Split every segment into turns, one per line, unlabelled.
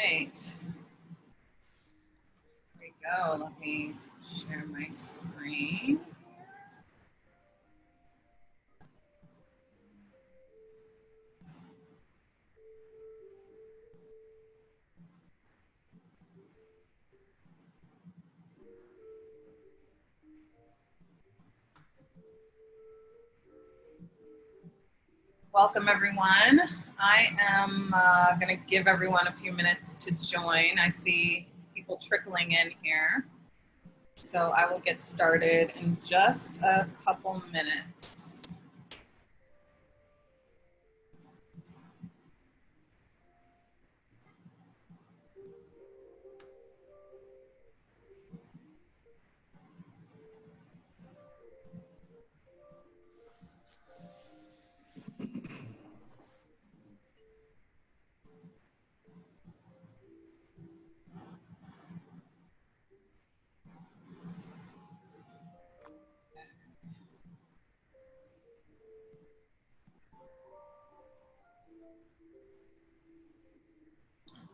Right. Here we go. Let me share my screen. Welcome, everyone. I am going to give everyone a few minutes to join. I see people trickling in here. So I will get started in just a couple minutes.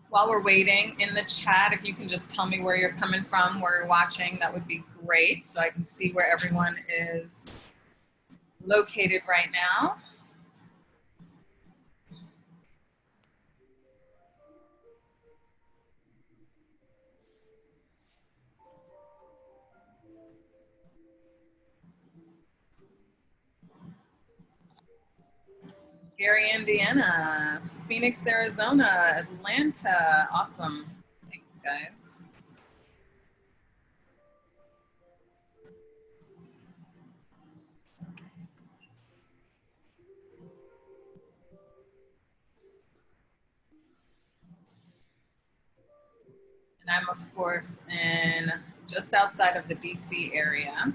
While we're waiting, in the chat, if you can just tell me where you're coming from, where you're watching, that would be great, so I can see where everyone is located right now. Gary, Indiana, Phoenix, Arizona, Atlanta. Awesome. Thanks, guys. And I'm, of course, in just outside of the DC area.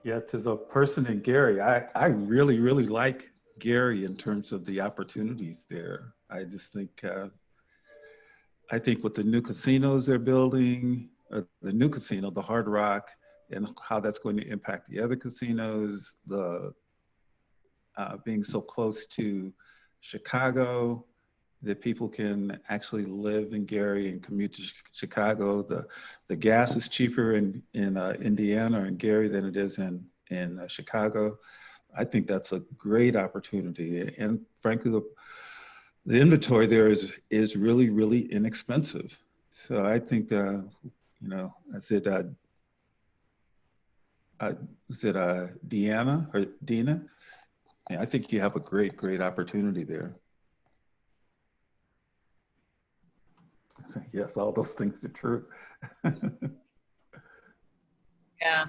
Yeah, to the person in Gary, I really, really like Gary in terms of the opportunities there. I just think, I think with the new casinos they're building, the new casino, the Hard Rock, and how that's going to impact the other casinos, the being so close to Chicago, that people can actually live in Gary and commute to Chicago. The gas is cheaper in Indiana or in Gary than it is in Chicago. I think that's a great opportunity. And frankly, the inventory there is really, really inexpensive. So I think, you know, is it Deanna or Dina? Yeah, I think you have a great, great opportunity there. Yes, all those things are true.
Yeah.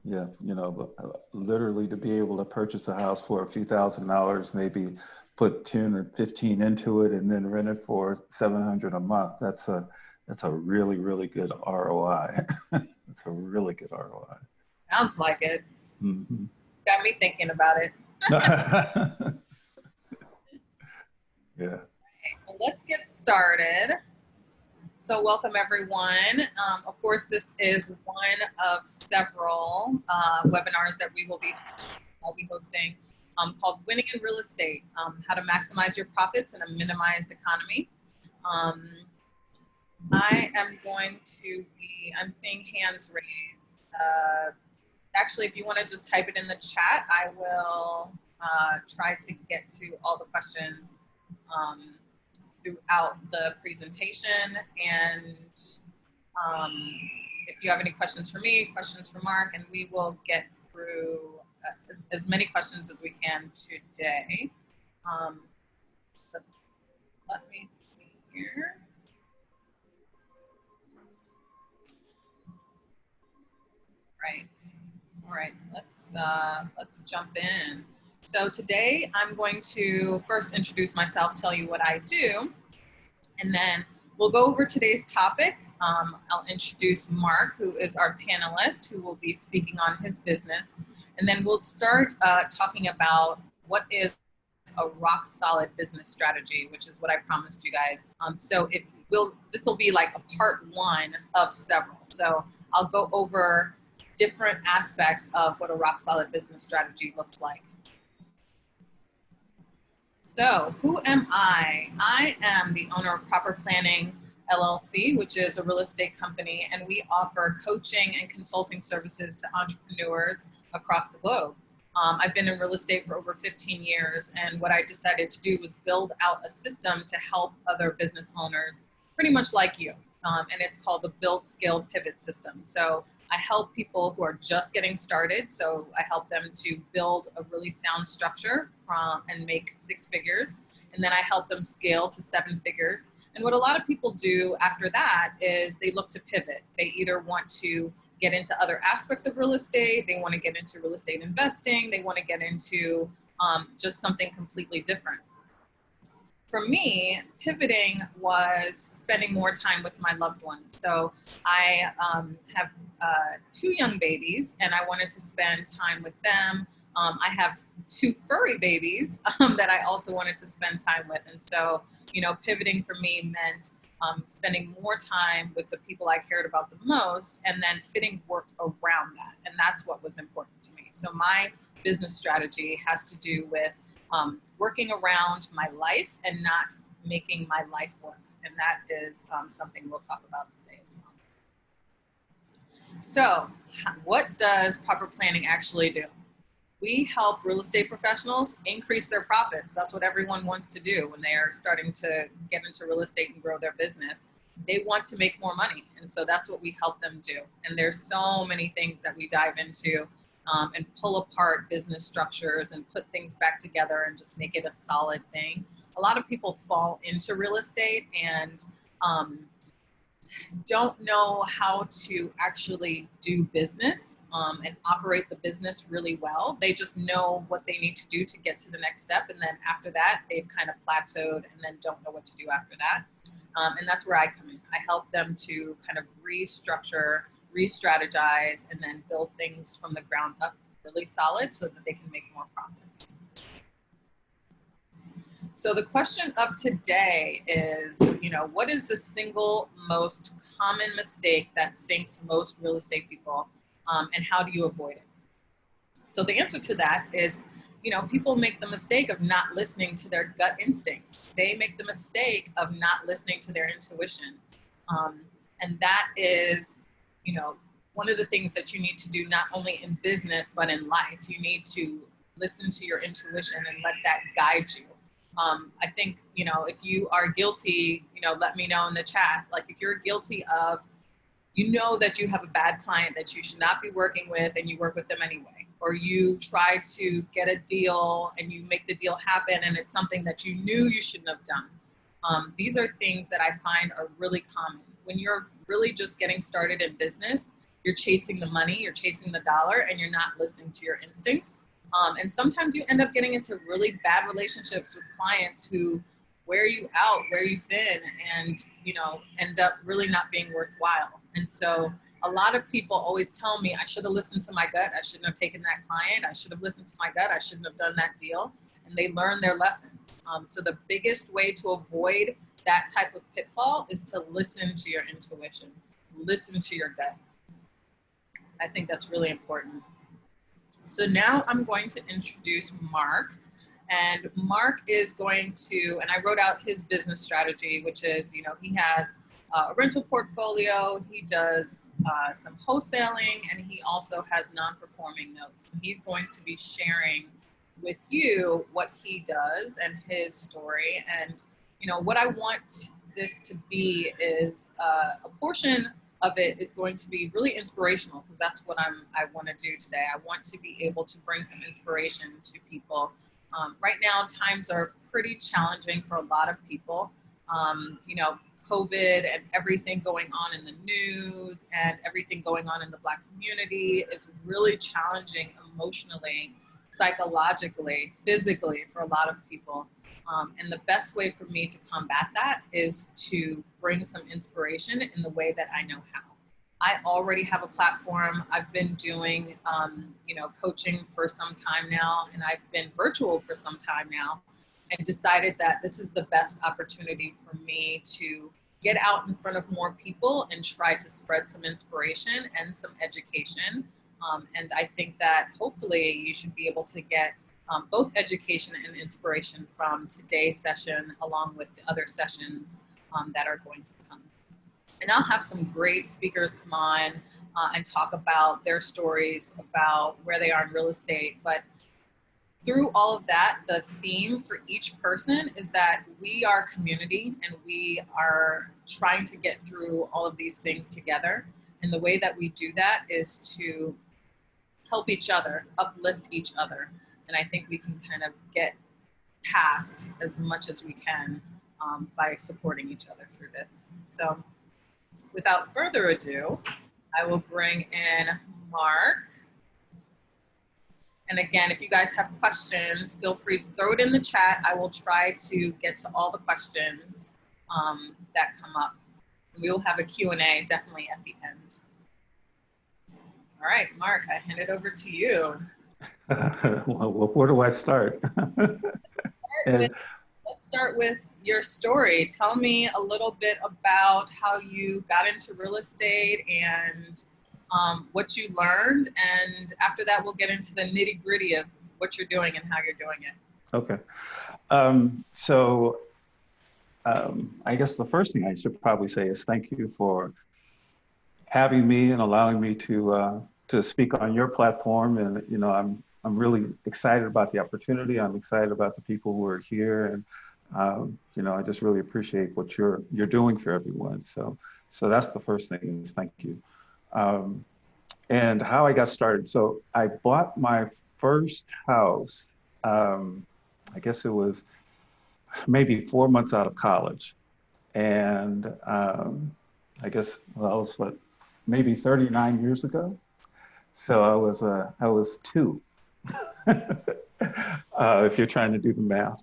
Yeah, you know, literally to be able to purchase a house for a few $1,000s, maybe put 10 or 15 into it and then rent it for 700 a month. That's a really, really good ROI. It's a really good ROI.
Sounds like it.
Mm-hmm.
Got me thinking about it.
Yeah.
Well, let's get started. So welcome, everyone. Of course, this is one of several webinars that I'll be hosting called Winning in Real Estate, How to Maximize Your Profits in a Minimized Economy. I am going to be, I'm seeing hands raised. Actually, if you want to just type it in the chat, I will try to get to all the questions throughout the presentation. And if you have any questions for me, questions for Mark, and we will get through as many questions as we can today. So let me see here. Right. All right. Let's jump in. So today I'm going to first introduce myself, tell you what I do, and then we'll go over today's topic, I'll introduce Mark, who is our panelist, who will be speaking on his business. And then we'll start talking about what is a rock solid business strategy, which is what I promised you guys. So this will be like a part one of several. So I'll go over different aspects of what a rock solid business strategy looks like. So who am I? I am the owner of Proper Planning LLC, which is a real estate company, and we offer coaching and consulting services to entrepreneurs across the globe. I've been in real estate for over 15 years, and what I decided to do was build out a system to help other business owners, pretty much like you, and it's called the Build, Scale, Pivot System. So I help people who are just getting started. So I help them to build a really sound structure and make 6 figures, and then I help them scale to 7 figures. And what a lot of people do after that is they look to pivot. They either want to get into other aspects of real estate, they want to get into real estate investing, they want to get into just something completely different. For me, pivoting was spending more time with my loved ones. So I have 2 young babies, and I wanted to spend time with them. I have 2 furry babies that I also wanted to spend time with. And so, you know, pivoting for me meant spending more time with the people I cared about the most, and then fitting work around that. And that's what was important to me. So my business strategy has to do with working around my life and not making my life work. And that is something we'll talk about today as well. So what does Proper Planning actually do? We help real estate professionals increase their profits. That's what everyone wants to do when they are starting to get into real estate and grow their business. They want to make more money. And so that's what we help them do. And there's so many things that we dive into and pull apart business structures and put things back together and just make it a solid thing. A lot of people fall into real estate and don't know how to actually do business and operate the business really well. They just know what they need to do to get to the next step. And then after that, they've kind of plateaued and then don't know what to do after that. And that's where I come in. I help them to kind of restructure, re-strategize, and then build things from the ground up really solid so that they can make more profits. So the question of today is, you know, what is the single most common mistake that sinks most real estate people, and how do you avoid it? So the answer to that is, you know, people make the mistake of not listening to their gut instincts. They make the mistake of not listening to their intuition. And that is, you know, one of the things that you need to do not only in business, but in life. You need to listen to your intuition and let that guide you. I think, you know, if you are guilty, you know, let me know in the chat. Like if you're guilty of, you know, that you have a bad client that you should not be working with and you work with them anyway, or you try to get a deal and you make the deal happen and it's something that you knew you shouldn't have done. These are things that I find are really common. When you're really just getting started in business, you're chasing the money, you're chasing the dollar, and you're not listening to your instincts. And sometimes you end up getting into really bad relationships with clients who wear you out, wear you thin, and, you know, end up really not being worthwhile. And so a lot of people always tell me, I should have listened to my gut. I shouldn't have taken that client. I should have listened to my gut. I shouldn't have done that deal. And they learn their lessons. So the biggest way to avoid that type of pitfall is to listen to your intuition, listen to your gut. I think that's really important. So now I'm going to introduce Mark, and Mark is going to, and I wrote out his business strategy, which is, you know, he has a rental portfolio, he does some wholesaling, and he also has non-performing notes. And he's going to be sharing with you what he does and his story. And, you know, what I want this to be is a portion of it is going to be really inspirational, because that's what I want to do today. I want to be able to bring some inspiration to people. Right now, times are pretty challenging for a lot of people. You know, COVID and everything going on in the news and everything going on in the Black community is really challenging emotionally, psychologically, physically for a lot of people. And the best way for me to combat that is to bring some inspiration in the way that I know how. I already have a platform. I've been doing, coaching for some time now, and I've been virtual for some time now, and decided that this is the best opportunity for me to get out in front of more people and try to spread some inspiration and some education. And I think that hopefully you should be able to get both education and inspiration from today's session, along with the other sessions that are going to come. And I'll have some great speakers come on and talk about their stories, about where they are in real estate. But through all of that, the theme for each person is that we are community and we are trying to get through all of these things together. And the way that we do that is to help each other, uplift each other. And I think we can kind of get past as much as we can by supporting each other through this. So without further ado, I will bring in Mark. And again, if you guys have questions, feel free to throw it in the chat. I will try to get to all the questions that come up. And we will have a Q&A definitely at the end. All right, Mark, I hand it over to you.
Well, where do I start?
Let's start with your story. Tell me a little bit about how you got into real estate and what you learned. And after that, we'll get into the nitty gritty of what you're doing and how you're doing it.
Okay. I guess the first thing I should probably say is thank you for having me and allowing me to speak on your platform. And, you know, I'm really excited about the opportunity. I'm excited about the people who are here. And, you know, I just really appreciate what you're doing for everyone. So that's the first thing is thank you. And how I got started. So I bought my first house, I guess it was maybe 4 months out of college. And I guess, well, it was maybe 39 years ago. So I was 2, if you're trying to do the math.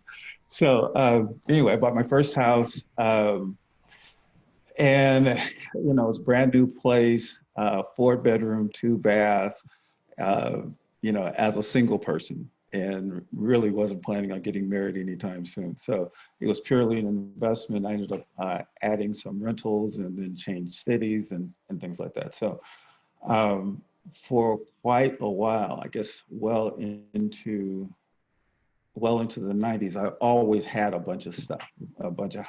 So anyway, I bought my first house, and you know, it was a brand new place, 4-bedroom, 2-bath, you know, as a single person, and really wasn't planning on getting married anytime soon. So it was purely an investment. I ended up adding some rentals and then changed cities and things like that. So for quite a while, I guess well into the 90s, I always had a bunch of stuff, a bunch of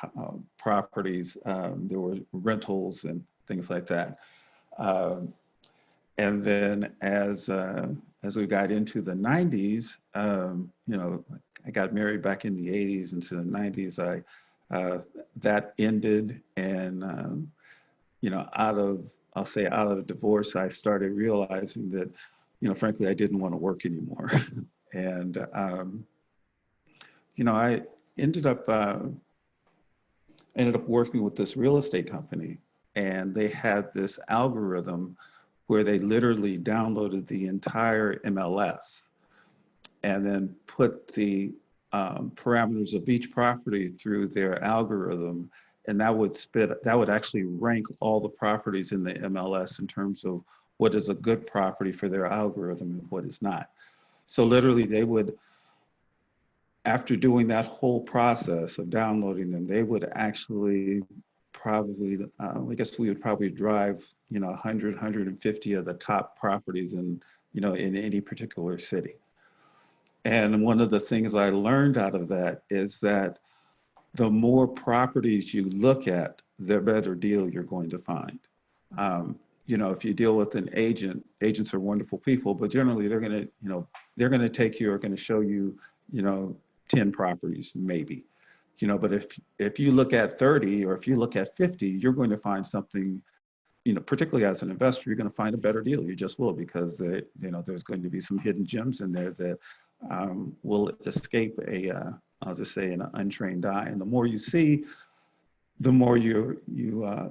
properties. There were rentals and things like that. And then as we got into the 90s, you know, I got married back in the 80s into the 90s. That ended, and you know, out of the divorce, I started realizing that, you know, frankly, I didn't want to work anymore. And you know, I ended up working with this real estate company, and they had this algorithm where they literally downloaded the entire MLS and then put the parameters of each property through their algorithm, and that would actually rank all the properties in the MLS in terms of what is a good property for their algorithm and what is not. So literally they would, after doing that whole process of downloading them, they would actually probably, I guess we would probably drive, you know, 100, 150 of the top properties in, you know, in any particular city. And one of the things I learned out of that is that the more properties you look at, the better deal you're going to find. You know, if you deal with an agent, agents are wonderful people, but generally they're going to, you know, they're going to take you or going to show you, you know, 10 properties maybe, you know, but if you look at 30 or if you look at 50, you're going to find something, you know, particularly as an investor, you're going to find a better deal. You just will, because you know, there's going to be some hidden gems in there that will escape I'll just say, an untrained eye. And the more you see, the more you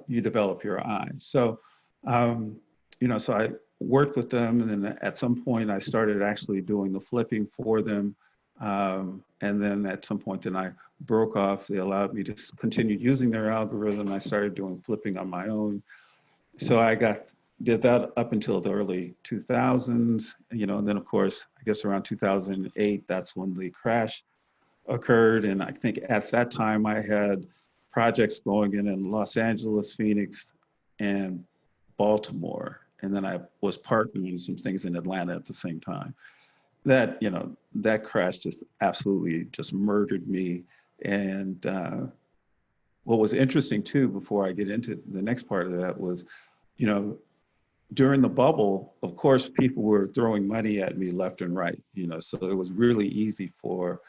develop your eye. So, you know, so I worked with them, and then at some point I started actually doing the flipping for them. And then at some point then I broke off. They allowed me to continue using their algorithm. I started doing flipping on my own. So did that up until the early 2000s, and then of course, I guess around 2008, that's when the crash occurred. And I think at that time I had projects going in Los Angeles, Phoenix, and Baltimore. And then I was partnering some things in Atlanta at the same time. That crash just absolutely just murdered me. And what was interesting too, before I get into the next part of that was, you know, during the bubble, of course, people were throwing money at me left and right, so it was really easy to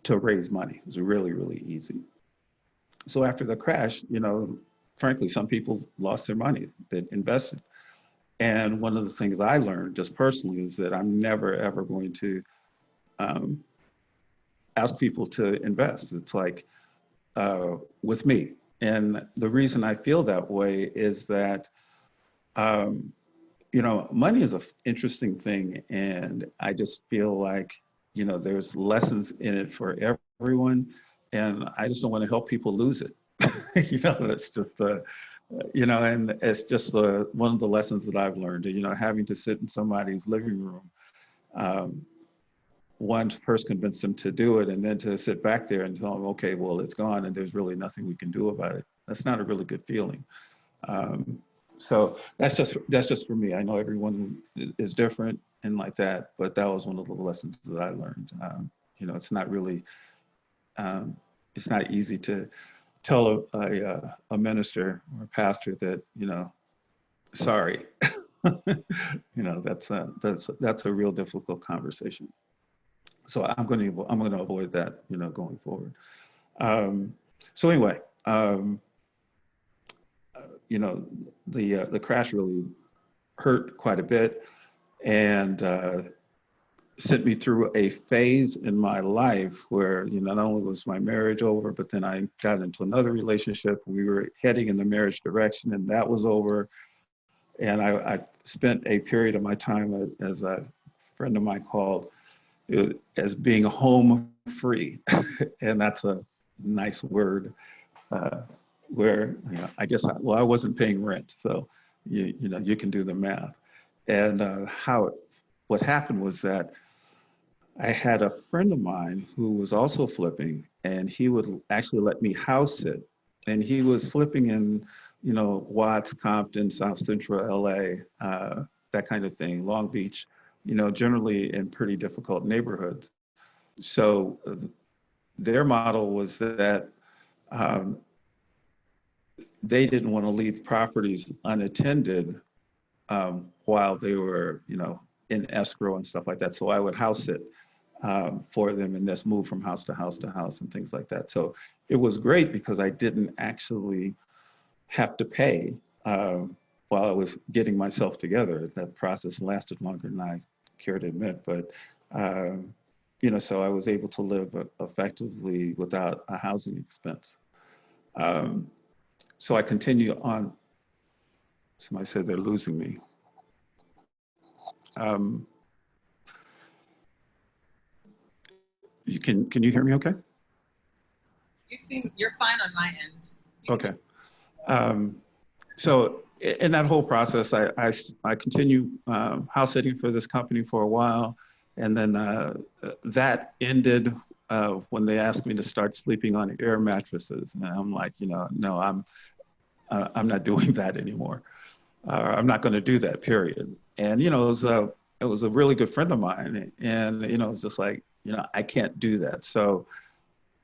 raise money. It was really, really easy. So after the crash, frankly, some people lost their money that invested. And one of the things I learned just personally is that I'm never, ever going to ask people to invest. It's like with me. And the reason I feel that way is that, money is an interesting thing. And I just feel like, there's lessons in it for everyone. And I just don't want to help people lose it. That's just and it's just one of the lessons that I've learned, having to sit in somebody's living room, one, first convince them to do it, and then to sit back there and tell them, okay, well, it's gone and there's really nothing we can do about it. That's not a really good feeling. So that's just for me. I know everyone is different and like that, but that was one of the lessons that I learned. It's not really, it's not easy to tell a minister or a pastor that, sorry, that's a real difficult conversation. So I'm going to avoid that, going forward. So anyway, the crash really hurt quite a bit and sent me through a phase in my life where, not only was my marriage over, but then I got into another relationship. We were heading in the marriage direction and that was over. And I spent a period of my time, as a friend of mine called, as being home free. And that's a nice word. Where I guess I wasn't paying rent, so you can do the math. And what happened was that I had a friend of mine who was also flipping, and he would actually let me house sit, and he was flipping in Watts, Compton, South Central LA, that kind of thing, Long Beach, generally in pretty difficult neighborhoods. So their model was that they didn't want to leave properties unattended while they were, in escrow and stuff like that. So I would house it for them and just move from house to house to house and things like that. So it was great because I didn't actually have to pay while I was getting myself together. That process lasted longer than I care to admit, but so I was able to live effectively without a housing expense. So I continue on. Somebody said they're losing me. Can you hear me okay?
You're fine on my end.
Okay. So in that whole process, I continue house sitting for this company for a while. And then that ended when they asked me to start sleeping on air mattresses. And I'm like, no, I'm not doing that anymore. I'm not going to do that, period. And, it was a really good friend of mine. And, it was just like, I can't do that. So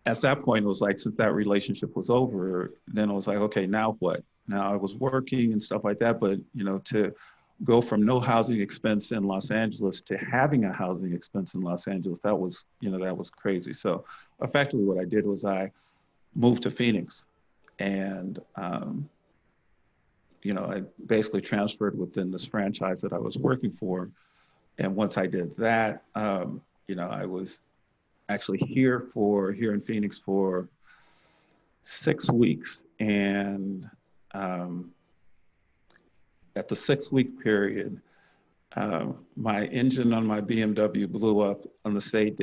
at that point, it was like, since that relationship was over, then it was like, okay, now what? Now I was working and stuff like that. But, to go from no housing expense in Los Angeles to having a housing expense in Los Angeles, that was crazy. So effectively what I did was I moved to Phoenix and, I basically transferred within this franchise that I was working for. And once I did that, I was actually here in Phoenix for 6 weeks. And at the 6 week period, my engine on my BMW blew up on the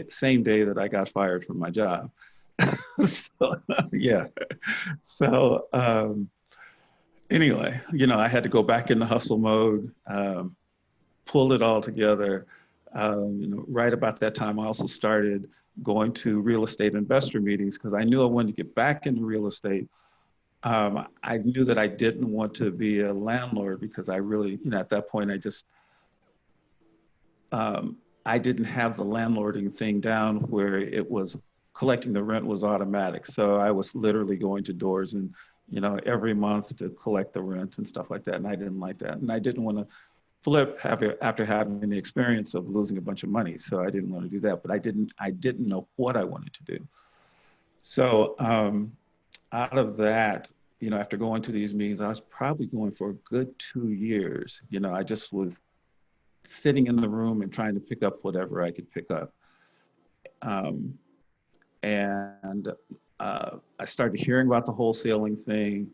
same day that I got fired from my job. So, yeah. So anyway, I had to go back into hustle mode, pull it all together. Right about that time, I also started going to real estate investor meetings because I knew I wanted to get back into real estate. I knew that I didn't want to be a landlord because I really, at that point, I didn't have the landlording thing down where it was collecting the rent was automatic. So I was literally going to doors and, every month to collect the rent and stuff like that. And I didn't like that. And I didn't want to flip after having the experience of losing a bunch of money. So I didn't want to do that, but I didn't know what I wanted to do. So out of that, after going to these meetings, I was probably going for a good 2 years. I just was sitting in the room and trying to pick up whatever I could pick up. And I started hearing about the wholesaling thing.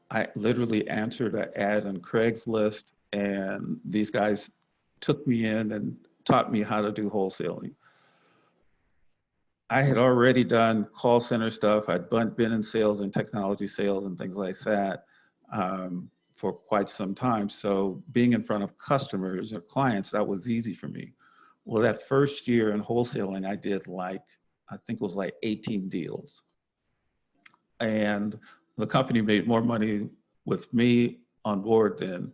I literally answered an ad on Craigslist, and these guys took me in and taught me how to do wholesaling. I had already done call center stuff. I'd been in sales and technology sales and things like that for quite some time. So being in front of customers or clients, that was easy for me. Well, that first year in wholesaling, I did I think it was 18 deals. And the company made more money with me on board than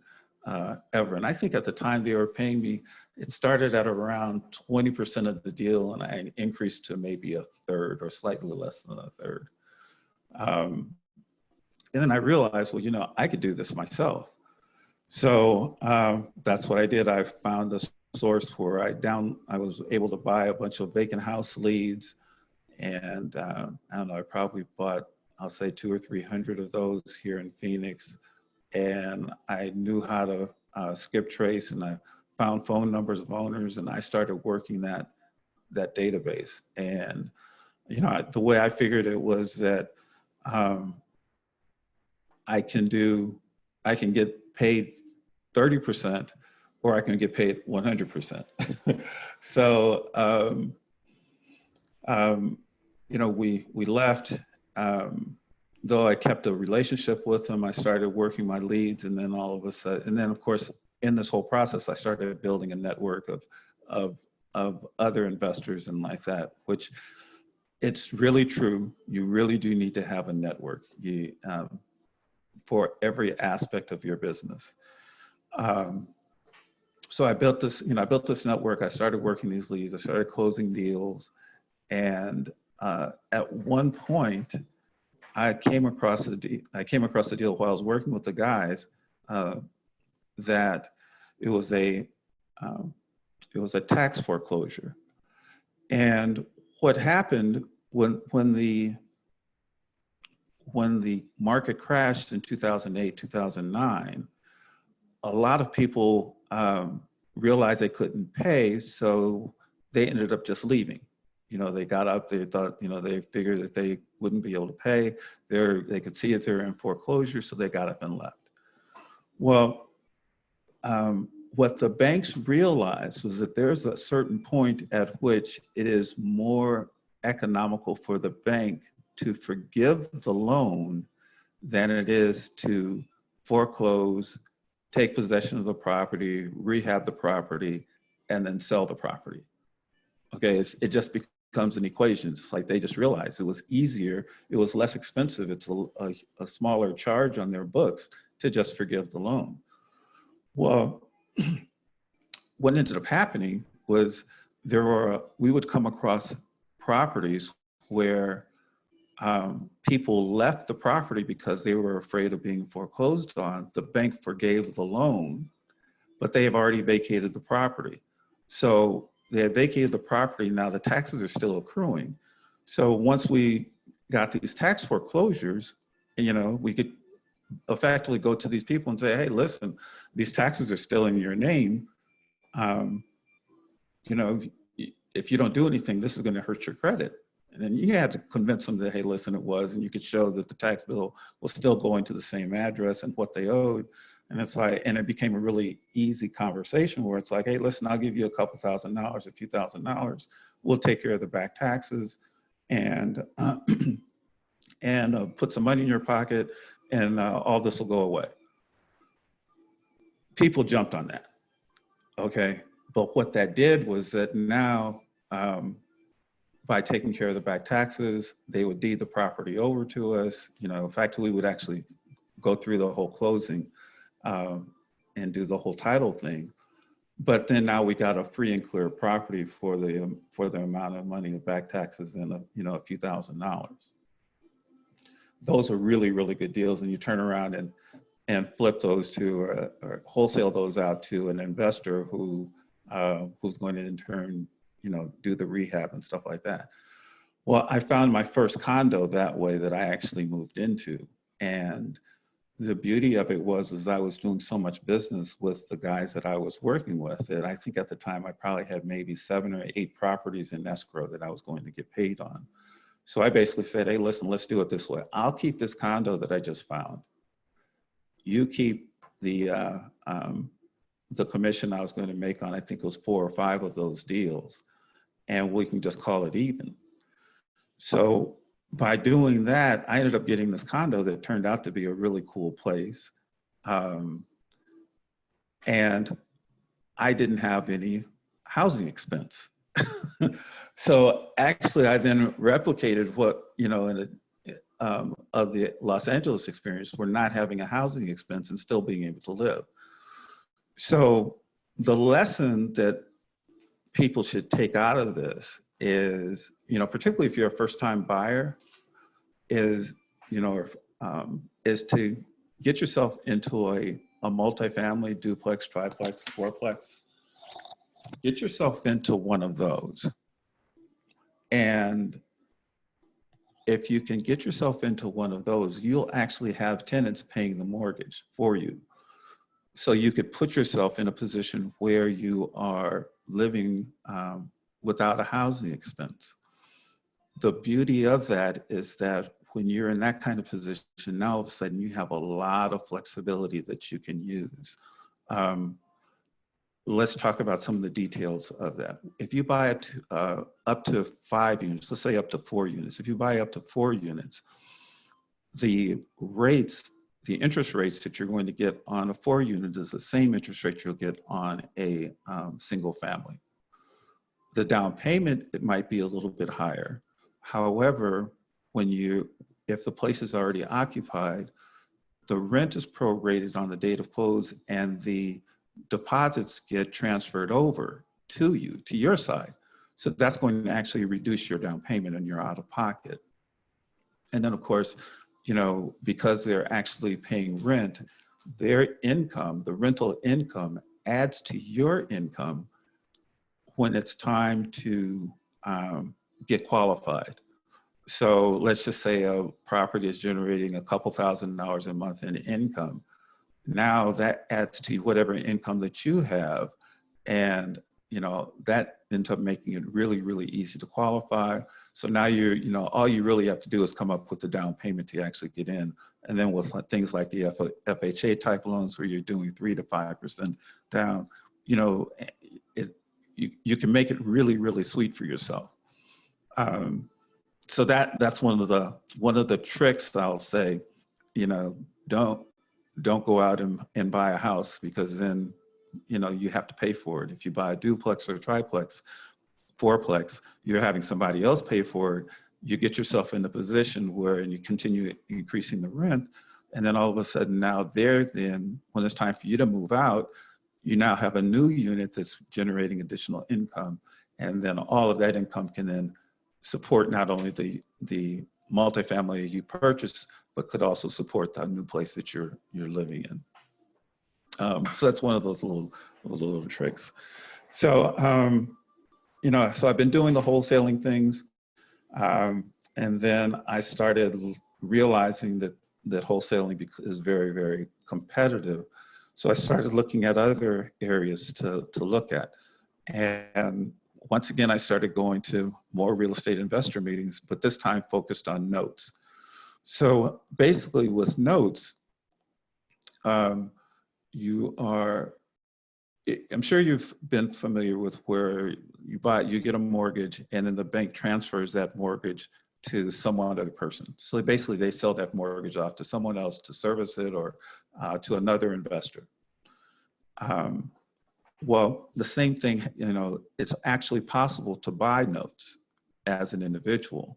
ever. And I think at the time they were paying me, it started at around 20% of the deal, and I increased to maybe a third or slightly less than a third. And then I realized, well, I could do this myself. So that's what I did. I found a source where I was able to buy a bunch of vacant house leads. And I don't know, I probably bought, I'll say 200 or 300 of those here in Phoenix. And I knew how to skip trace, and I found phone numbers of owners, and I started working that database. And, the way I figured it was that I can get paid 30%, or I can get paid 100%. So, we left. Though I kept a relationship with them, I started working my leads, and then all of a sudden, and then of course, in this whole process, I started building a network of other investors and like that, which it's really true. You really do need to have a network for every aspect of your business. So I built this network. I started working these leads. I started closing deals, and at one point, I came across a deal while I was working with the guys that it was a tax foreclosure. And what happened when the market crashed in 2008, 2009, a lot of people realized they couldn't pay, so they ended up just leaving. They got up, they thought, they figured that they wouldn't be able to pay. They could see if they're in foreclosure, so they got up and left. Well, what the banks realized was that there's a certain point at which it is more economical for the bank to forgive the loan than it is to foreclose, take possession of the property, rehab the property, and then sell the property. Okay, it just becomes an equation. It's like they just realized it was easier, it was less expensive, it's a smaller charge on their books to just forgive the loan. Well, what ended up happening was we would come across properties where people left the property because they were afraid of being foreclosed on. The bank forgave the loan, but they have already vacated the property. So they had vacated the property, now the taxes are still accruing. So once we got these tax foreclosures, we could effectively go to these people and say, hey, listen, these taxes are still in your name. If you don't do anything, this is going to hurt your credit. And then you had to convince them that, hey, listen, it was, and you could show that the tax bill was still going to the same address and what they owed. And it's like, and it became a really easy conversation where it's like, hey, listen, I'll give you a couple $1,000, a few $1,000. We'll take care of the back taxes and put some money in your pocket, and all this will go away. People jumped on that, okay? But what that did was that now, by taking care of the back taxes, they would deed the property over to us. You know, in fact, we would actually go through the whole closing and do the whole title thing. But then now we got a free and clear property for the amount of money of back taxes and a few $1,000s. Those are really, really good deals, and you turn around and flip those to or wholesale those out to an investor who's going to in turn, do the rehab and stuff like that. Well, I found my first condo that way that I actually moved into, and the beauty of it was I was doing so much business with the guys that I was working with that I think at the time I probably had maybe 7 or 8 properties in escrow that I was going to get paid on. So I basically said, hey, listen, let's do it this way. I'll keep this condo that I just found. You keep the commission I was going to make on, I think it was 4 or 5 of those deals, and we can just call it even. So by doing that, I ended up getting this condo that turned out to be a really cool place. And I didn't have any housing expense. So actually I then replicated what, of the Los Angeles experience, we're not having a housing expense and still being able to live. So the lesson that people should take out of this is, particularly if you're a first-time buyer, is to get yourself into a multifamily, duplex, triplex, fourplex. Get yourself into one of those. And if you can get yourself into one of those, you'll actually have tenants paying the mortgage for you. So you could put yourself in a position where you are living without a housing expense. The beauty of that is that when you're in that kind of position, now all of a sudden you have a lot of flexibility that you can use. Let's talk about some of the details of that. If you buy up to 5 units, let's say up to 4 units. If you buy up to 4 units, the interest rates that you're going to get on a 4 unit is the same interest rate you'll get on a single family. The down payment, it might be a little bit higher. However, if the place is already occupied, the rent is prorated on the date of close and the deposits get transferred over to you, to your side. So that's going to actually reduce your down payment and your out of pocket. And then of course, because they're actually paying rent, their income, the rental income, adds to your income when it's time to get qualified. So let's just say a property is generating a couple $1,000s a month in income. Now that adds to whatever income that you have. And, that ends up making it really, really easy to qualify. So now all you really have to do is come up with the down payment to actually get in. And then with things like the FHA type loans where you're doing 3 to 5% down, you can make it really, really sweet for yourself. So that's one of the tricks I'll say, don't go out and buy a house, because then, you have to pay for it. If you buy a duplex or a triplex, fourplex, you're having somebody else pay for it. You get yourself in a position where you continue increasing the rent. And then all of a sudden now when it's time for you to move out, you now have a new unit that's generating additional income. And then all of that income can then support not only the multifamily you purchase, but could also support the new place that you're living in. So that's one of those little tricks. So, so I've been doing the wholesaling things. And then I started realizing that wholesaling is very, very competitive. So I started looking at other areas to look at. And once again, I started going to more real estate investor meetings, but this time focused on notes. So basically with notes, you are, I'm sure you've been familiar with where you get a mortgage and then the bank transfers that mortgage to some other person. So basically they sell that mortgage off to someone else to service it or to another investor. Well, the same thing, it's actually possible to buy notes as an individual.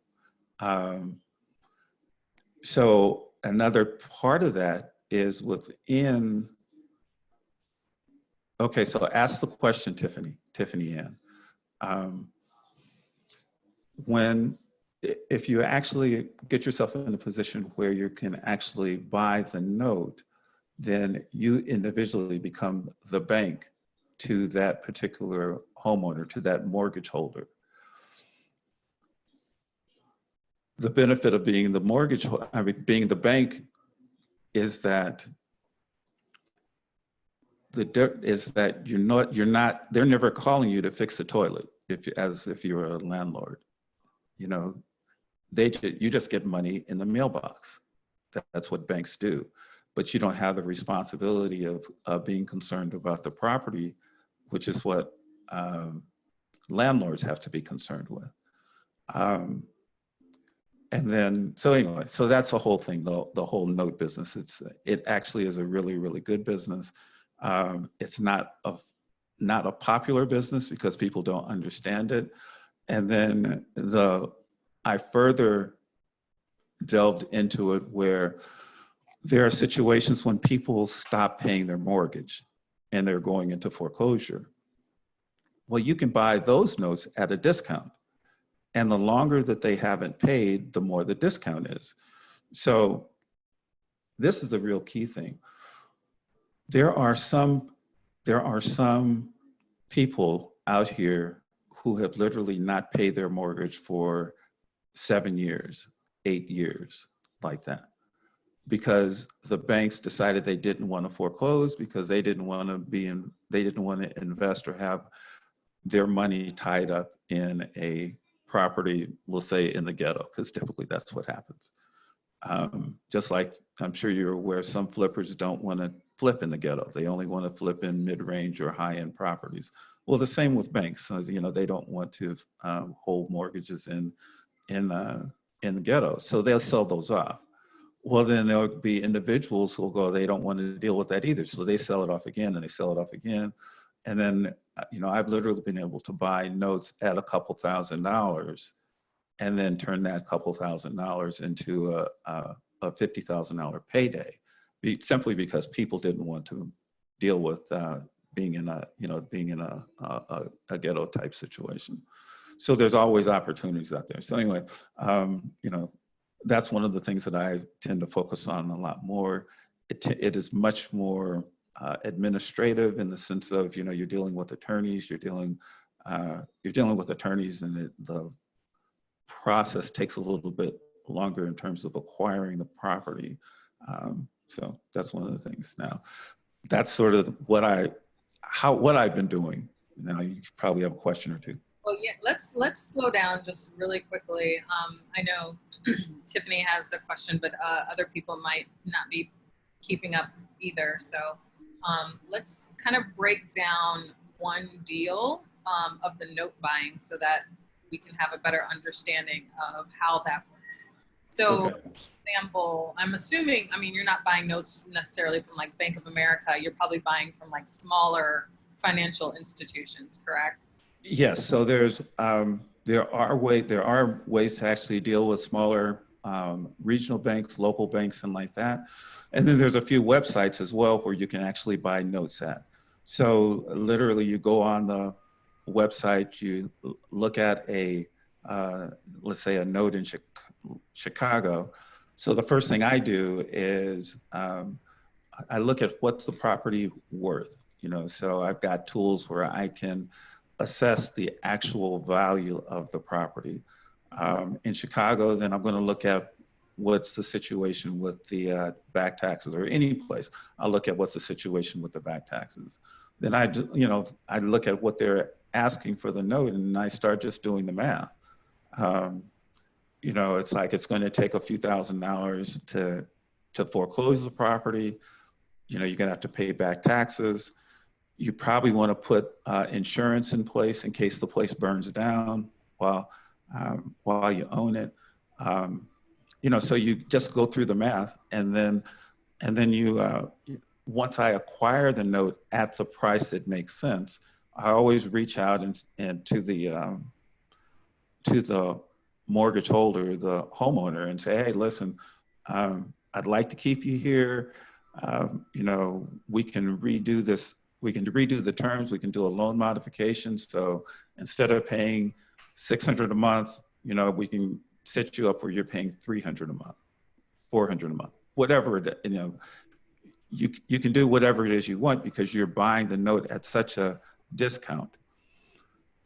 So another part of that is within, okay, so ask the question, Tiffany Ann. If you actually get yourself in a position where you can actually buy the note, then you individually become the bank to that particular homeowner, to that mortgage holder. The benefit of being the being the bank is that they're never calling you to fix a toilet if you're a landlord. You just get money in the mailbox. That's what banks do. But you don't have the responsibility of being concerned about the property, which is what landlords have to be concerned with. And then, so anyway, so that's the whole thing, the whole note business. It actually is a really, really good business. It's not a popular business because people don't understand it. And then I further delved into it where there are situations when people stop paying their mortgage and they're going into foreclosure. Well, you can buy those notes at a discount. And the longer that they haven't paid, the more the discount is. So this is a real key thing. There are some people out here who have literally not paid their mortgage for 7 years, 8 years, like that, because the banks decided they didn't want to foreclose because they didn't want to invest or have their money tied up in a property, we'll say in the ghetto, because typically that's what happens. Just like I'm sure you're aware, some flippers don't want to flip in the ghetto. They only want to flip in mid-range or high-end properties. Well, the same with banks. They don't want to hold mortgages in the ghetto, so they'll sell those off. Well, then there'll be individuals who will go, they don't want to deal with that either, so they sell it off again and they sell it off again. And then, I've literally been able to buy notes at a couple $1,000s and then turn that couple $1,000s into a $50,000 payday, simply because people didn't want to deal with being in a ghetto type situation. So there's always opportunities out there. So anyway, that's one of the things that I tend to focus on a lot more. It is much more administrative in the sense of, you're dealing with attorneys, you're dealing with attorneys, and the process takes a little bit longer in terms of acquiring the property. So that's one of the things. Now, that's sort of what I've been doing. Now you probably have a question or two.
Well, yeah, let's slow down just really quickly. I know Tiffany has a question, but other people might not be keeping up either. So let's kind of break down one deal of the note buying so that we can have a better understanding of how that works. So, okay. For example, I'm assuming, you're not buying notes necessarily from like Bank of America. You're probably buying from like smaller financial institutions, correct?
Yes. So there are ways to actually deal with smaller regional banks, local banks, and like that. And then there's a few websites as well where you can actually buy notes at. So literally, you go on the website, you look at let's say a note in Chicago. So the first thing I do is I look at what's the property worth. So I've got tools where I can assess the actual value of the property. In Chicago, then I'm going to look at what's the situation with the back taxes, or any place. I'll look at what's the situation with the back taxes. Then I look at what they're asking for the note, and I start just doing the math. It's like it's going to take a few $1,000s to foreclose the property. you know, you're gonna have to pay back taxes. You probably want to put insurance in place in case the place burns down while you own it. You know, so you just go through the math, and then you once I acquire the note at the price that makes sense, I always reach out and to the mortgage holder, the homeowner, and say, hey, listen, I'd like to keep you here. You know, we can redo this. We can redo the terms. We can do a loan modification. So instead of paying $600 a month, you know, we can set you up where you're paying $300 a month, $400 a month, whatever it, you know. You can do whatever it is you want because you're buying the note at such a discount.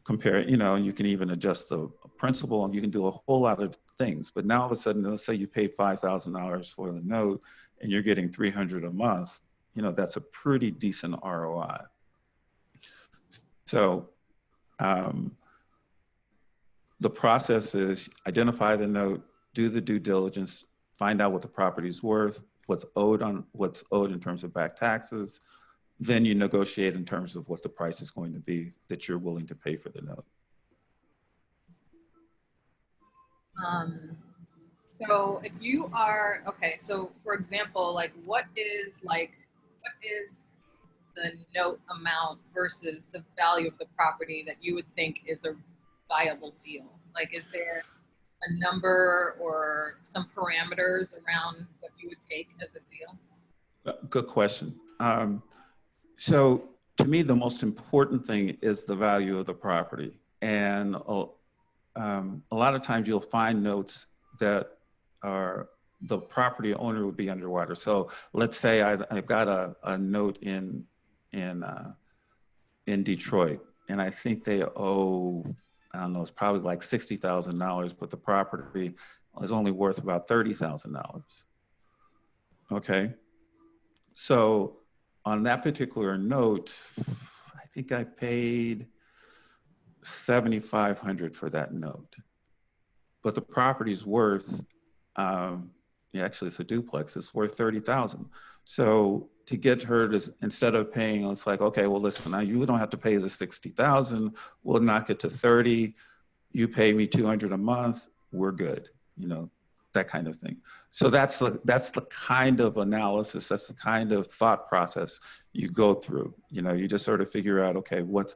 Compare, you know, you can even adjust the principal, and you can do a whole lot of things. But now all of a sudden, let's say you paid $5,000 for the note and you're getting $300 a month, you know, that's a pretty decent ROI. So the process is identify the note, do the due diligence, find out what the property's worth, what's owed in terms of back taxes. Then you negotiate in terms of what the price is going to be that you're willing to pay for the note.
So if you are, okay, so for example, like what is the note amount versus the value of the property that you would think is a viable deal? Like, is there a number or some parameters around what you would take as a deal?
Good question. So to me, the most important thing is the value of the property. And a lot of times you'll find notes that are, the property owner would be underwater. So let's say I've got a note in Detroit, and I think they owe, I don't know, it's probably like $60,000, but the property is only worth about $30,000. Okay. So on that particular note, I think I paid $7,500 for that note, but the property's worth, yeah, actually it's a duplex, it's worth $30,000. So to get her to, instead of paying, it's like, okay, well, listen, now you don't have to pay the $60,000, we'll knock it to 30, you pay me $200 a month, we're good, you know, that kind of thing. So that's the kind of analysis, that's the kind of thought process you go through. You know, you just sort of figure out, okay, what's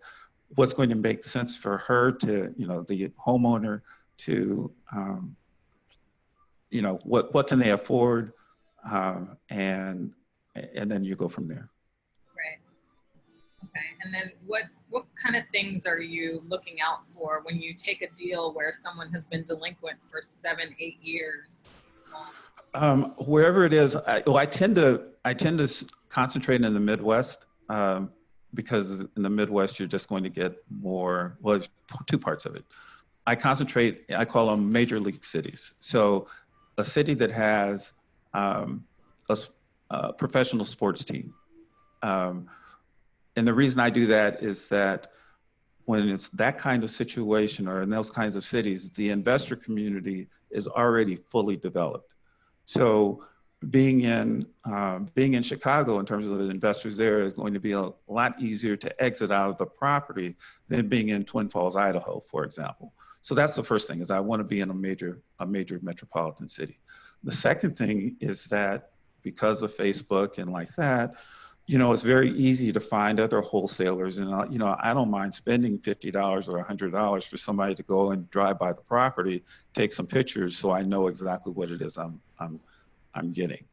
going to make sense for her to, you know, the homeowner to, you know, what can they afford, and then you go from there.
Right. Okay. And then what kind of things are you looking out for when you take a deal where someone has been delinquent for 7-8 years?
Wherever it is, I tend to concentrate in the Midwest, because in the Midwest you're just going to get more. Well, two parts of it. I call them major league cities. So a city that has a professional sports team. And the reason I do that is that when it's that kind of situation or in those kinds of cities, the investor community is already fully developed. So being in Chicago in terms of the investors there is going to be a lot easier to exit out of the property than being in Twin Falls, Idaho, for example. So that's the first thing, is I want to be in a major metropolitan city. The second thing is that because of Facebook and like that, you know, it's very easy to find other wholesalers, and you know, I don't mind spending $50 or $100 for somebody to go and drive by the property, take some pictures, so I know exactly what it is I'm getting,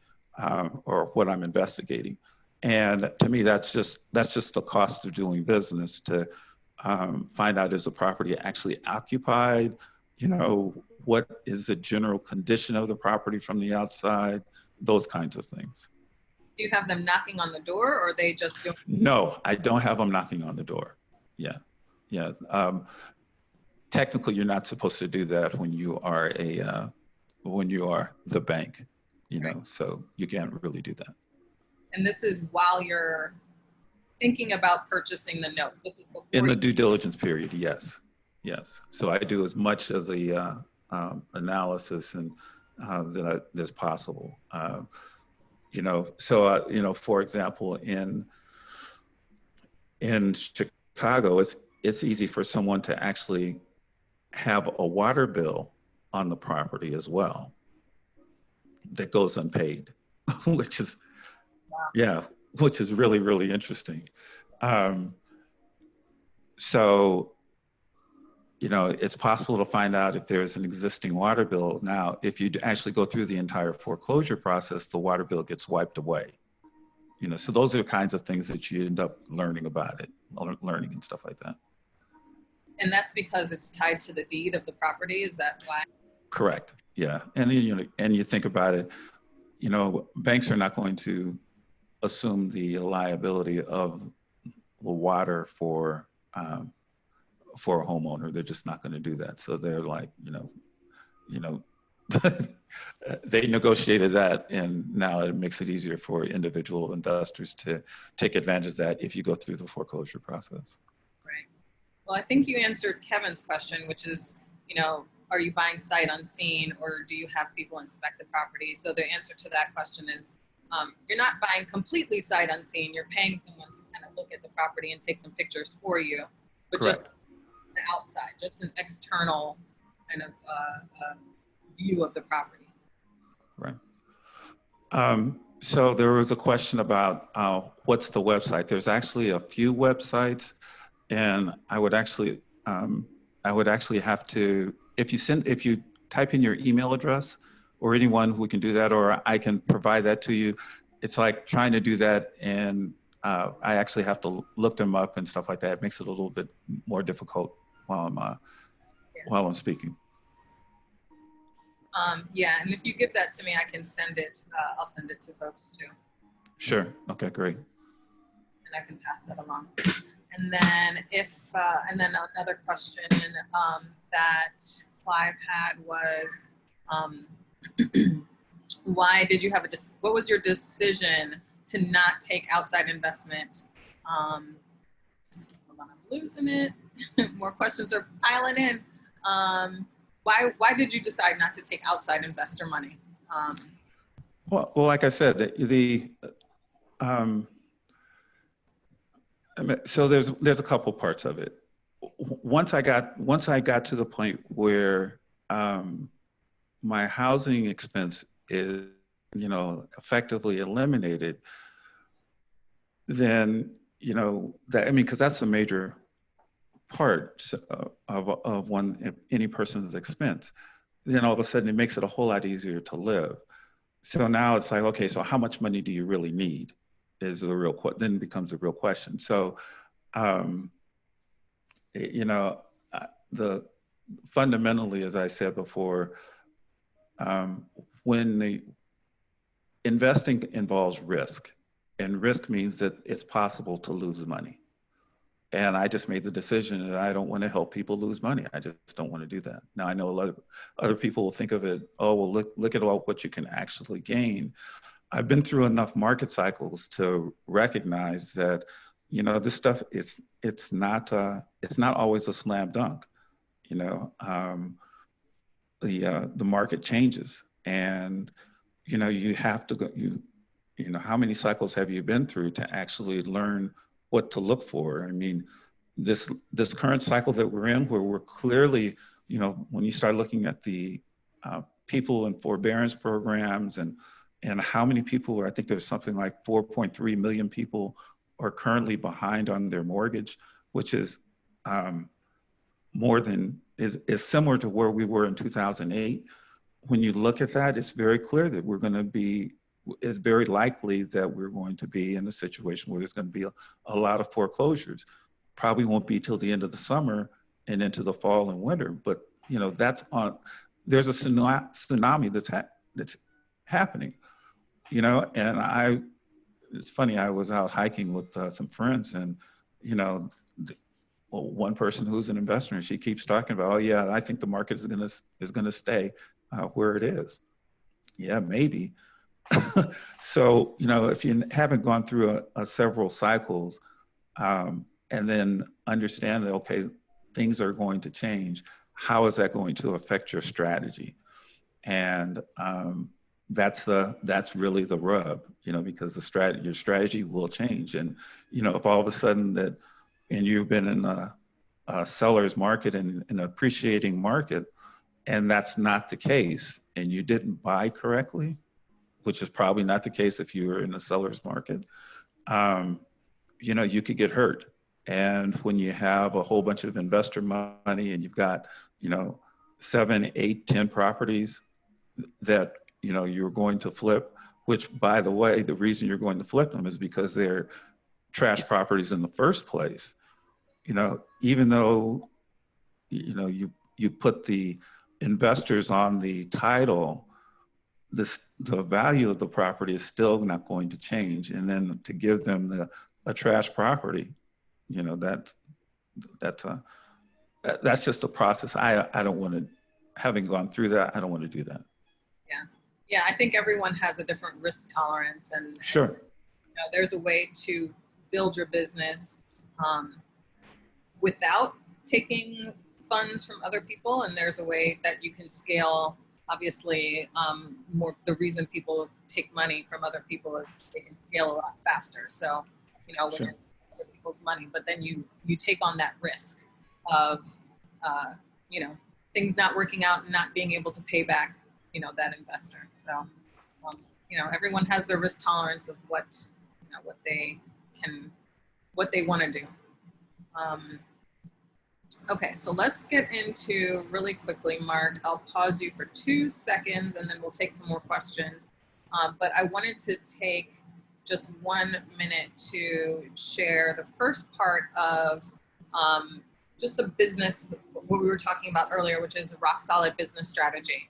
or what I'm investigating. And to me, that's just the cost of doing business, to find out, is the property actually occupied? You know, what is the general condition of the property from the outside? Those kinds of things.
Do you have them knocking on the door, or are they just doing?
No, I don't have them knocking on the door. Yeah. Technically, you're not supposed to do that when you are the bank, you know, right. So you can't really do that.
And this is while you're thinking about purchasing the note. This is before
in the due diligence period. Yes. So I do as much of the analysis and as possible. For example, in Chicago, it's easy for someone to actually have a water bill on the property as well that goes unpaid, which is, yeah, which is really, really interesting. Um, so, it's possible to find out if there's an existing water bill. Now, if you actually go through the entire foreclosure process, the water bill gets wiped away. So those are the kinds of things that you end up learning about it, learning and stuff like that.
And that's because it's tied to the deed of the property. Is that why?
Correct. Yeah. And you think about it, banks are not going to assume the liability of the water for a homeowner. They're just not going to do that. So they're like, they negotiated that, and now it makes it easier for individual investors to take advantage of that if you go through the foreclosure process.
Right. Well, I think you answered Kevin's question, which is, are you buying sight unseen, or do you have people inspect the property? So the answer to that question is, you're not buying completely sight unseen. You're paying someone to kind of look at the property and take some pictures for you, but
Correct.
Just the outside, just an external kind of view of the property.
Right. So there was a question about what's the website. There's actually a few websites, and I would actually have to, if you type in your email address, or anyone who can do that, or I can provide that to you. It's like trying to do that, and I actually have to look them up and stuff like that. It makes it a little bit more difficult while I'm speaking.
Yeah, and if you give that to me, I can send it. I'll send it to folks too.
Sure. Okay, great.
And I can pass that along. And then and then another question that Clive had was, why did you have what was your decision to not take outside investment? Hold on, I'm losing it. More questions are piling in. Why did you decide not to take outside investor money?
Well, like I said, so there's a couple parts of it. Once I got to the point where my housing expense is, effectively eliminated, then, because that's a major part of any person's expense. Then all of a sudden it makes it a whole lot easier to live. So now it's like, okay, so how much money do you really need? Then becomes a real question. So, fundamentally, as I said before, when the investing involves risk, and risk means that it's possible to lose money. And I just made the decision that I don't want to help people lose money. I just don't want to do that. Now, I know a lot of other people will think of it, oh, well, look at what you can actually gain. I've been through enough market cycles to recognize that, this stuff it's not always a slam dunk. The market changes, and you have to go. How many cycles have you been through to actually learn what to look for? I mean, this current cycle that we're in, where we're clearly, when you start looking at the people in forbearance programs and how many people I think there's something like 4.3 million people are currently behind on their mortgage, which is is similar to where we were in 2008. When you look at that, it's very clear that it's very likely that we're going to be in a situation where there's going to be a lot of foreclosures. Probably won't be till the end of the summer and into the fall and winter, but there's a tsunami that's happening, and it's funny, I was out hiking with some friends, and one person who's an investor, and she keeps talking about, oh yeah, I think the market is gonna stay where it is. Yeah, maybe. So, if you haven't gone through several cycles, and then understand that, okay, things are going to change, how is that going to affect your strategy? And that's really the rub, because your strategy will change. And, if all of a sudden and you've been in a seller's market and an appreciating market, and that's not the case, and you didn't buy correctly, which is probably not the case if you were in a seller's market, you could get hurt. And when you have a whole bunch of investor money and you've got, 7, 8, 10 properties that, you're going to flip, which, by the way, the reason you're going to flip them is because they're trash properties in the first place. Even though, you put the investors on the title, the value of the property is still not going to change. And then to give them a trash property, that's just a process. I don't want to, having gone through that, I don't want to do that.
Yeah, I think everyone has a different risk tolerance, and
sure,
there's a way to build your business without taking funds from other people, and there's a way that you can scale. Obviously, the reason people take money from other people is they can scale a lot faster. So, when
sure.
it's other people's money, but then you take on that risk of, things not working out and not being able to pay back, that investor. So, everyone has their risk tolerance of what they want to do. Okay, so let's get into really quickly, Mark. I'll pause you for 2 seconds and then we'll take some more questions. But I wanted to take just 1 minute to share the first part of just a business, what we were talking about earlier, which is a rock solid business strategy.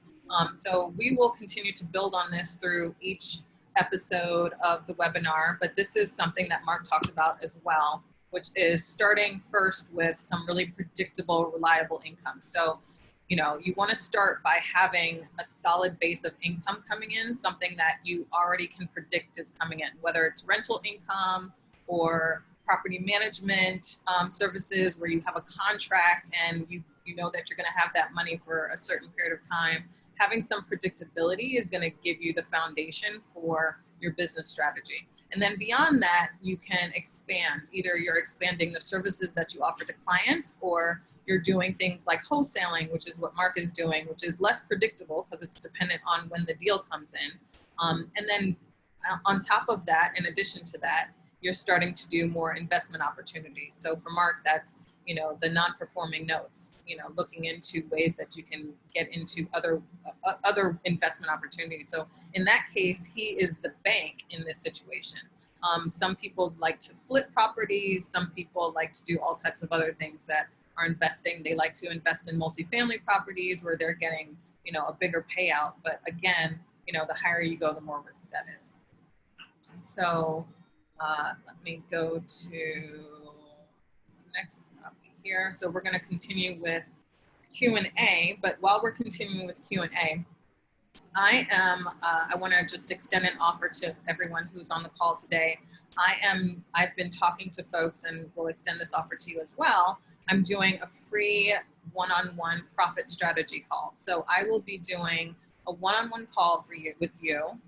So we will continue to build on this through each episode of the webinar, but this is something that Mark talked about as well, which is starting first with some really predictable, reliable income. So, you want to start by having a solid base of income coming in, something that you already can predict is coming in, whether it's rental income or property management services where you have a contract and you know that you're going to have that money for a certain period of time. Having some predictability is going to give you the foundation for your business strategy. And then beyond that, you can expand. Either you're expanding the services that you offer to clients, or you're doing things like wholesaling, which is what Mark is doing, which is less predictable because it's dependent on when the deal comes in. And then on top of that, in addition to that, you're starting to do more investment opportunities. So for Mark, that's the non-performing notes, looking into ways that you can get into other investment opportunities. So in that case, he is the bank in this situation. Some people like to flip properties. Some people like to do all types of other things that are investing. They like to invest in multifamily properties where they're getting, a bigger payout. But again, the higher you go, the more risk that is. So let me go to next copy here. So we're going to continue with Q&A, but while we're continuing with Q&A, I want to just extend an offer to everyone who's on the call today. I've been talking to folks, and we'll extend this offer to you as well. I'm doing a free one-on-one profit strategy call. So I will be doing a one-on-one call with you.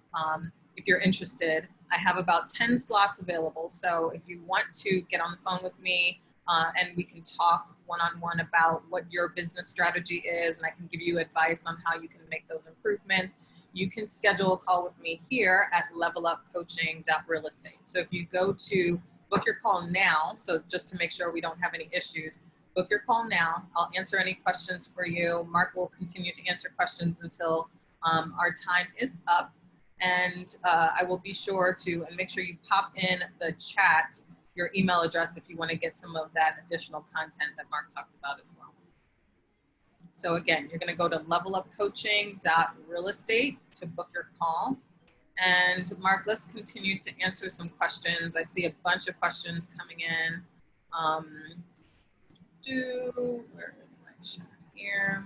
If you're interested, I have about 10 slots available. So if you want to get on the phone with me, and we can talk one-on-one about what your business strategy is, and I can give you advice on how you can make those improvements. You can schedule a call with me here at levelupcoaching.realestate. So if you go to book your call now, so just to make sure we don't have any issues, book your call now. I'll answer any questions for you. Mark will continue to answer questions until our time is up. And I will be sure to, and make sure you pop in the chat your email address if you want to get some of that additional content that Mark talked about as well. So again, you're going to go to levelupcoaching.realestate to book your call. And Mark, let's continue to answer some questions. I see a bunch of questions coming in. Where is my chat here?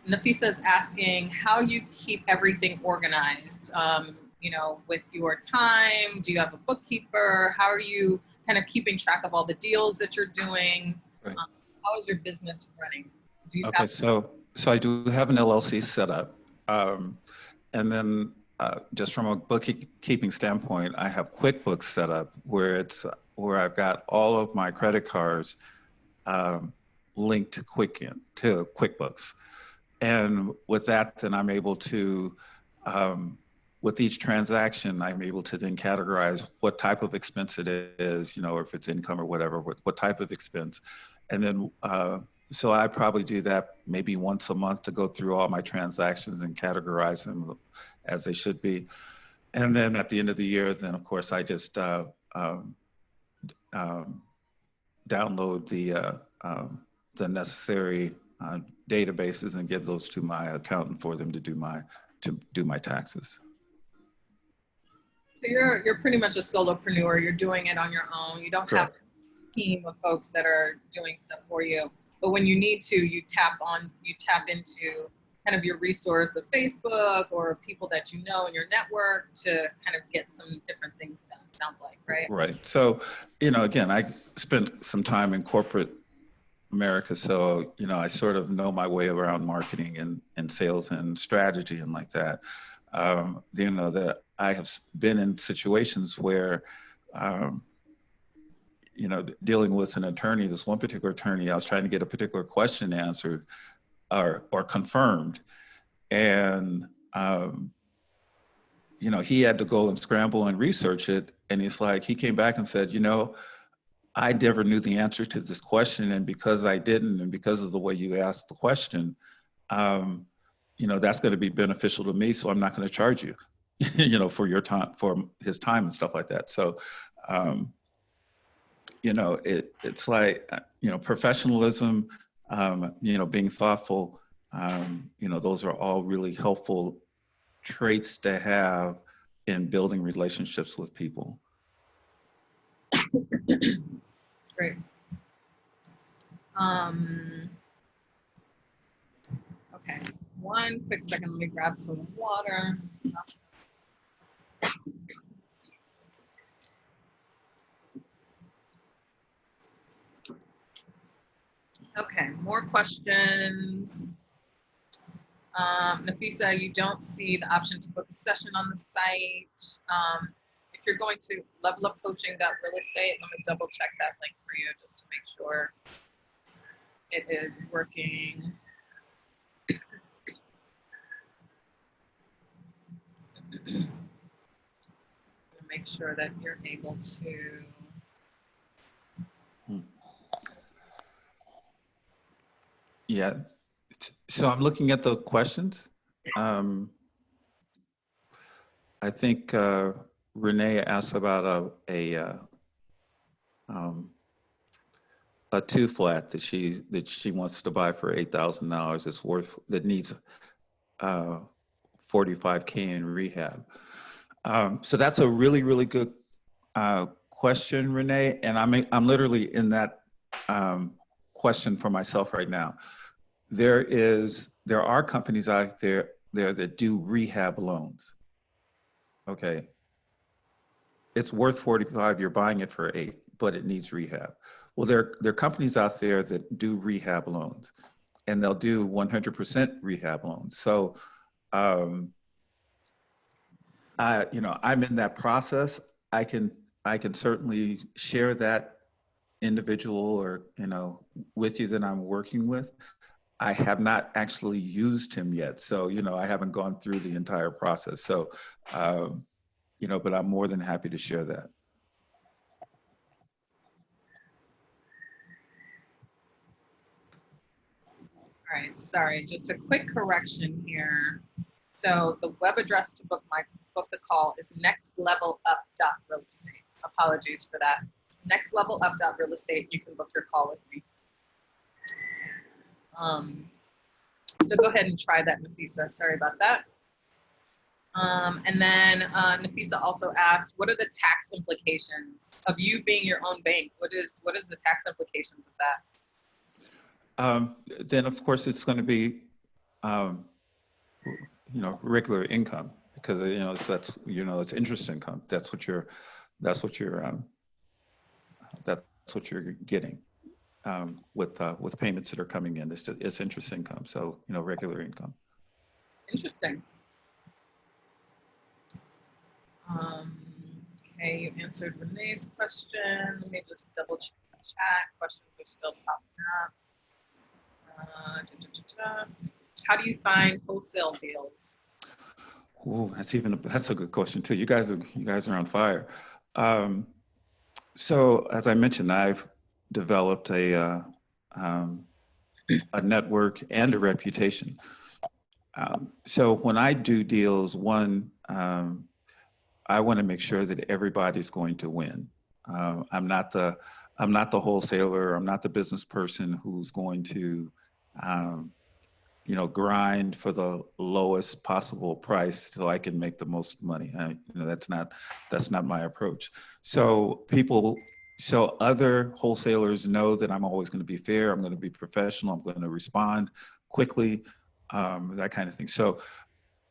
Nafisa is asking how you keep everything organized, with your time. Do you have a bookkeeper? How are you kind of keeping track of all the deals that you're doing?
Right.
How is your business running? Do you
Okay,
have?
so I do have an LLC set up, and then just from a bookkeeping standpoint, I have QuickBooks set up where I've got all of my credit cards um, linked to QuickBooks, and with that, then I'm able to, with each transaction, I'm able to then categorize what type of expense it is, or if it's income or whatever, what type of expense, and then. So I probably do that maybe once a month to go through all my transactions and categorize them as they should be. And then at the end of the year, then of course I just um, um, download the necessary databases and give those to my accountant for them to do my taxes.
So you're pretty much a solopreneur. You're doing it on your own. You don't have
Correct.
a team of folks that are doing stuff for you. But when you need to, you tap into kind of your resource of Facebook or people that you know in your network to kind of get some different things done. Sounds like, right?
Right. So, again, I spent some time in corporate America, so I sort of know my way around marketing and sales and strategy and like that. That I have been in situations where, um, dealing with an attorney, this one particular attorney, I was trying to get a particular question answered or confirmed, and he had to go and scramble and research it, and he came back and said, I never knew the answer to this question, and because I didn't, and because of the way you asked the question, that's going to be beneficial to me, so I'm not going to charge you, for your time, for his time and stuff like that. So, it's like, professionalism, being thoughtful, those are all really helpful traits to have in building relationships with people.
Great. Okay, one quick second. Let me grab some water. Okay, more questions. Nafisa, you don't see the option to book a session on the site. If you're going to levelupcoaching.real estate, let me double check that link for you just to make sure it is working. Make sure that you're able to.
Yeah. So I'm looking at the questions. I think Renee asked about a two flat that she wants to buy for $8,000. It's worth that needs 45K in rehab. So that's a really, really good question, Renee. And I'm literally in that question for myself right now. There are companies out there that do rehab loans. Okay. It's worth 45, you're buying it for 8, but it needs rehab. Well, there are companies out there that do rehab loans, and they'll do 100% rehab loans. So, I'm in that process. I can certainly share that individual or, with you that I'm working with. I have not actually used him yet. So, I haven't gone through the entire process. So, but I'm more than happy to share that.
All right, sorry, just a quick correction here. So the web address to book the call is nextlevelup.realestate. Apologies for that. Nextlevelup.realestate. You can book your call with me. So go ahead and try that, Nafisa. Sorry about that. And then Nafisa also asked, what are the tax implications of you being your own bank? What is the tax implications of that?
Then of course it's going to be, regular income, because it's interest income. That's what you're getting. with payments that are coming in. It's interest income, so regular income.
Interesting. Okay, you answered Renee's question. Let me just double check the chat. Questions are still popping up. How do you find wholesale deals?
Oh, that's a good question too. You guys are on fire. So as I mentioned, I've developed a network and a reputation. So when I do deals, I want to make sure that everybody's going to win. I'm not the wholesaler. I'm not the business person who's going to, grind for the lowest possible price so I can make the most money. That's not my approach. So other wholesalers know that I'm always going to be fair. I'm going to be professional. I'm going to respond quickly, that kind of thing. So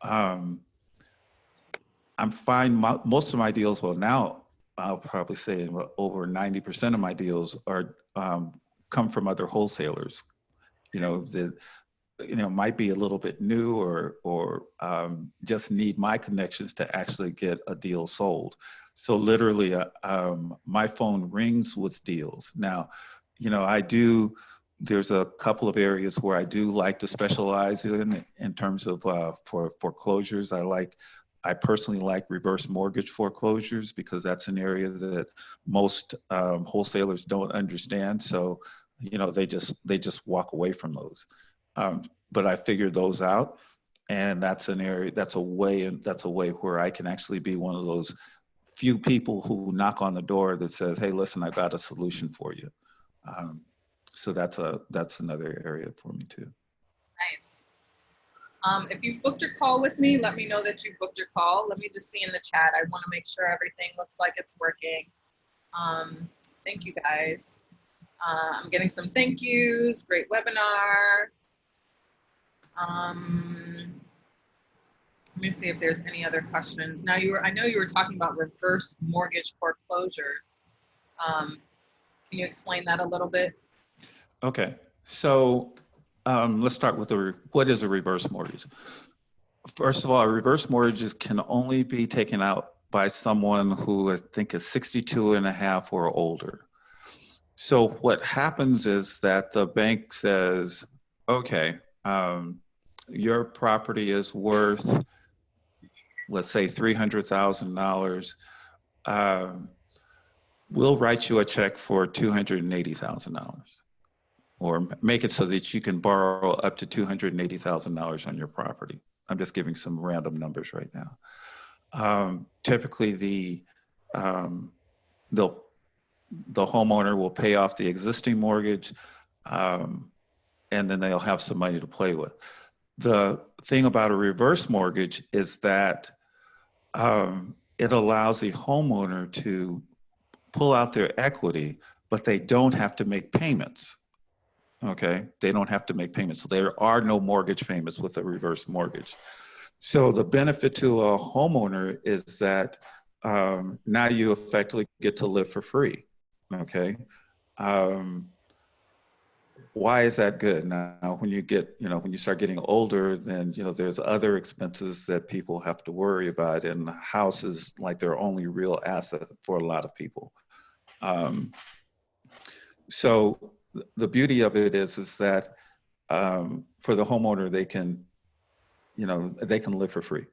I'm fine. Most of my deals, well, now I'll probably say over 90% of my deals are come from other wholesalers. That might be a little bit new or just need my connections to actually get a deal sold. So literally, my phone rings with deals. Now, there's a couple of areas where I do like to specialize in terms of for foreclosures. I personally like reverse mortgage foreclosures because that's an area that most wholesalers don't understand. So, they just walk away from those. But I figured those out, and that's a way where I can actually be one of those few people who knock on the door that says, "Hey, listen, I got a solution for you." So that's another area for me too.
Nice. If you've booked your call with me, let me know that you've booked your call. Let me just see in the chat. I want to make sure everything looks like it's working. Thank you guys. I'm getting some thank yous. Great webinar. Let me see if there's any other questions. Now I know you were talking about reverse mortgage foreclosures. Can you explain that a little bit?
Okay, so let's start with what is a reverse mortgage? First of all, reverse mortgages can only be taken out by someone who I think is 62 and a half or older. So what happens is that the bank says, okay, your property is worth, let's say $300,000. We'll write you a check for $280,000, or make it so that you can borrow up to $280,000 on your property. I'm just giving some random numbers right now. Typically, the homeowner will pay off the existing mortgage, and then they'll have some money to play with. The thing about a reverse mortgage is that it allows the homeowner to pull out their equity, but they don't have to make payments. Okay, they don't have to make payments. So there are no mortgage payments with a reverse mortgage. So the benefit to a homeowner is that now you effectively get to live for free. Okay. Why is that good? Now, when you start getting older, then, there's other expenses that people have to worry about, and the house is like their only real asset for a lot of people. So the beauty of it is that for the homeowner, they can live for free.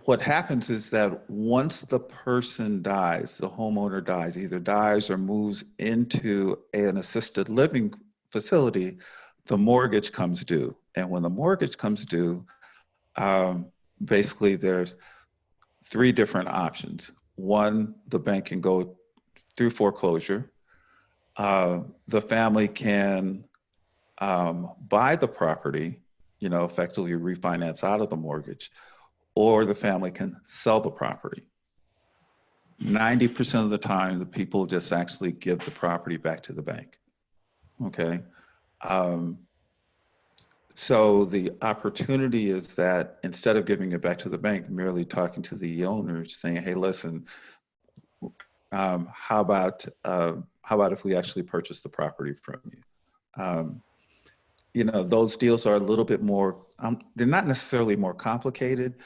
What happens is that once the person dies, the homeowner dies, either dies or moves into an assisted living facility, the mortgage comes due. And when the mortgage comes due, basically there's three different options. One, the bank can go through foreclosure. The family can buy the property, effectively refinance out of the mortgage, or the family can sell the property. 90% of the time, the people just actually give the property back to the bank. Okay. So the opportunity is that instead of giving it back to the bank, merely talking to the owner, saying, "Hey, listen, how about how about if we actually purchase the property from you? You know, those deals are a little bit more, they're not necessarily more complicated.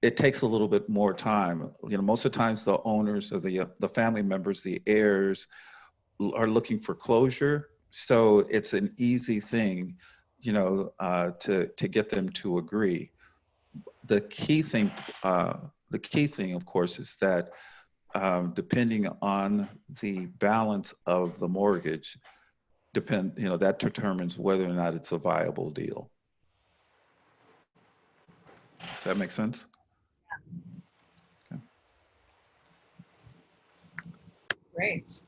It takes a little bit more time. You know, most of the times the owners or the family members, the heirs are looking for closure. So it's an easy thing, you know, to get them to agree. The key thing, of course, is that depending on the balance of the mortgage, you know, that determines whether or not it's a viable deal. Does that make sense? Okay.
Great.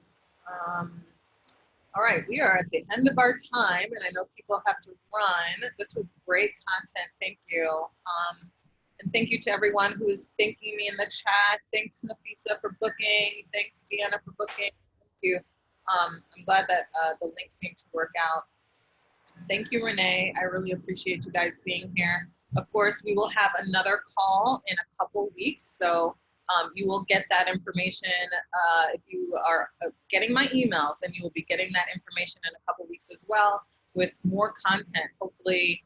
All right, we are at the end of our time, and I know people have to run. This was great content. Thank you. And thank you to everyone who's thanking me in the chat. Thanks, Nafisa, for booking. Thanks, Deanna, for booking. Thank you. I'm glad that the link seemed to work out. Thank you, Renee. I really appreciate you guys being here. Of course, we will have another call in a couple weeks, so you will get that information. If you are getting my emails, then you will be getting that information in a couple weeks as well with more content. Hopefully,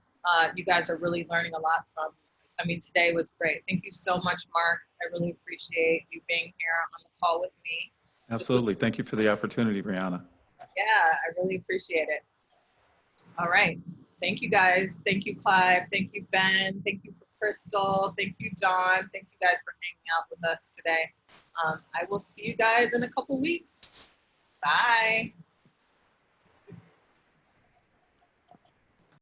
you guys are really learning a lot from. I mean, today was great. Thank you so much, Mark. I really appreciate you being here on the call with me.
Absolutely. Thank you for the opportunity, Brianna.
Yeah, I really appreciate it. All right. Thank you, guys. Thank you, Clive. Thank you, Ben. Thank you for Crystal. Thank you, Dawn. Thank you guys for hanging out with us today. I will see you guys in a couple weeks. Bye.